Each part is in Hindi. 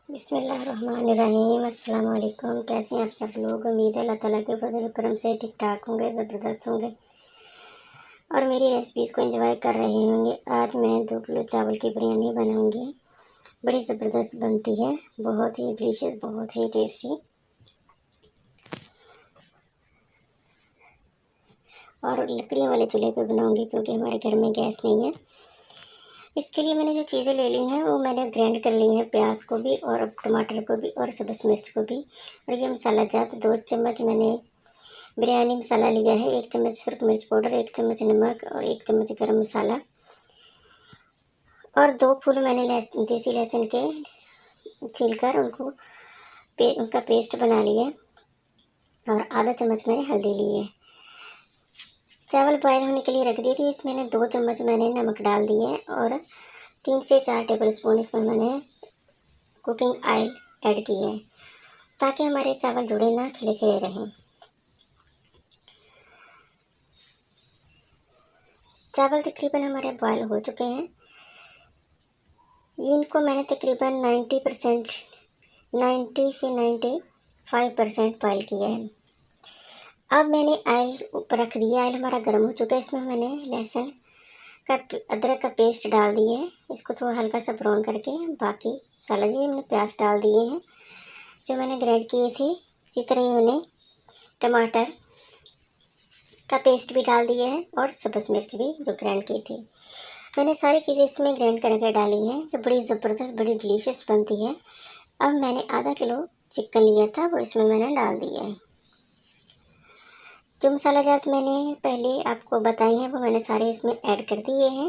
बिस्मिल्लाहिर्रहमानिर्रहीम। अस्सलाम वालेकुम। कैसे हैं आप सब लोग? उम्मीद है अल्लाह ताला के फजल करम से ठीक ठाक होंगे, ज़बरदस्त होंगे और मेरी रेसिपीज़ को एंजॉय कर रहे होंगे। आज मैं 2 किलो चावल की बिरयानी बनाऊंगी। बड़ी ज़बरदस्त बनती है, बहुत ही डिलीशियस, बहुत ही टेस्टी। और लकड़ियों वाले चूल्हे पे बनाऊंगी क्योंकि हमारे घर में गैस नहीं है। इसके लिए मैंने जो चीज़ें ले ली हैं वो मैंने ग्राइंड कर ली हैं, प्याज को भी और टमाटर को भी और सब्ज़ मिर्च को भी। और ये मसाला जात 2 चम्मच मैंने बिरयानी मसाला लिया है, 1 चम्मच सुरख मिर्च पाउडर, 1 चम्मच नमक और 1 चम्मच गरम मसाला और 2 फूल मैंने देसी लहसुन के छीलकर उनका पेस्ट बना लिया और आधा चम्मच मैंने हल्दी ली है। चावल बॉयल होने के लिए रख दी थी। इसमें 2 चम्मच मैंने नमक डाल दिए और 3 से 4 टेबल स्पून इसमें मैंने कुकिंग ऑयल ऐड की है ताकि हमारे चावल जुड़े ना, खिले खिले रहें। चावल तकरीबन हमारे बॉयल हो चुके हैं। इनको मैंने तकरीबन 90 से 95% बॉयल किया है। अब मैंने ऑयल ऊपर रख दिया। ऑयल हमारा गर्म हो चुका है। इसमें मैंने लहसुन का अदरक का पेस्ट डाल दिए है। इसको थोड़ा हल्का सा ब्राउन करके बाकी मसाला जी मैंने प्याज डाल दिए हैं जो मैंने ग्राइंड किए थे। इसी तरह ही मैंने टमाटर का पेस्ट भी डाल दिया है और सब्ज़ मिर्च भी जो ग्राइंड की थी। मैंने सारी चीज़ें इसमें ग्राइंड करके डाली हैं जो बड़ी ज़बरदस्त, बड़ी डिलीशियस बनती है। अब मैंने आधा किलो चिकन लिया था वो इसमें मैंने डाल दिया है। जो मसाला जात मैंने पहले आपको बताई हैं वो मैंने सारे इसमें ऐड कर दिए हैं।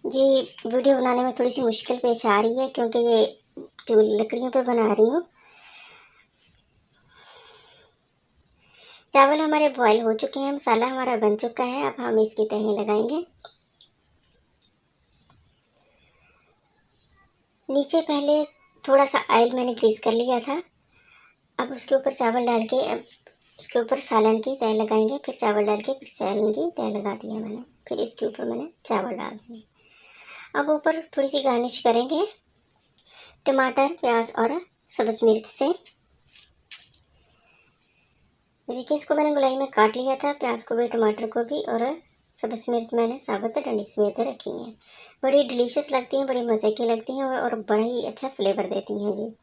ये वीडियो बनाने में थोड़ी सी मुश्किल पेश आ रही है क्योंकि ये जो लकड़ियों पे बना रही हूँ। चावल हमारे बॉयल हो चुके हैं, मसाला हमारा बन चुका है। अब हम इसकी तहें लगाएंगे। नीचे पहले थोड़ा सा ऑयल मैंने ग्रीस कर लिया था। अब उसके ऊपर चावल डाल के अब उसके ऊपर सालन की तह लगाएंगे, फिर चावल डाल के फिर सालन की तह लगा दिया मैंने। फिर इसके ऊपर मैंने चावल डाल दिए। अब ऊपर थोड़ी सी गार्निश करेंगे टमाटर, प्याज और सब्ज़ मिर्च से। देखिए इसको मैंने गोलाई में काट लिया था, प्याज को भी, टमाटर को भी और सब्ज़ मिर्च मैंने साबुत डंडी समेत रखी हैं। बड़ी डिलीशियस लगती हैं, बड़ी मज़े की लगती हैं और बड़ा ही अच्छा फ्लेवर देती हैं जी।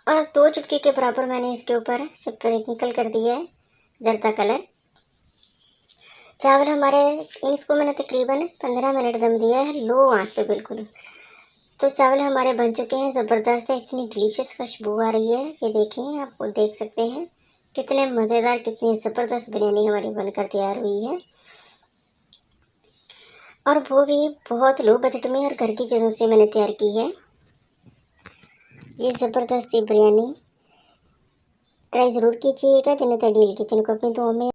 और 2 चुटकी के बराबर मैंने इसके ऊपर स्प्रिंकल कर दिया है जर्दा कलर। चावल हमारे इसको मैंने तकरीबन 15 मिनट दम दिया है लो आंच पे बिल्कुल। तो चावल हमारे बन चुके हैं, ज़बरदस्त है, इतनी डिलीशियस खुशबू आ रही है। ये देखें, आप देख सकते हैं कितने मज़ेदार, कितनी ज़बरदस्त बिरयानी हमारी बनकर तैयार हुई है और वो भी बहुत लो बजट में और घर की चीज़ों से मैंने तैयार की है। ये ज़बरदस्त बिरयानी ट्राई ज़रूर कीजिएगा। जन्नत आइडियल किचन को अपनी दुआ में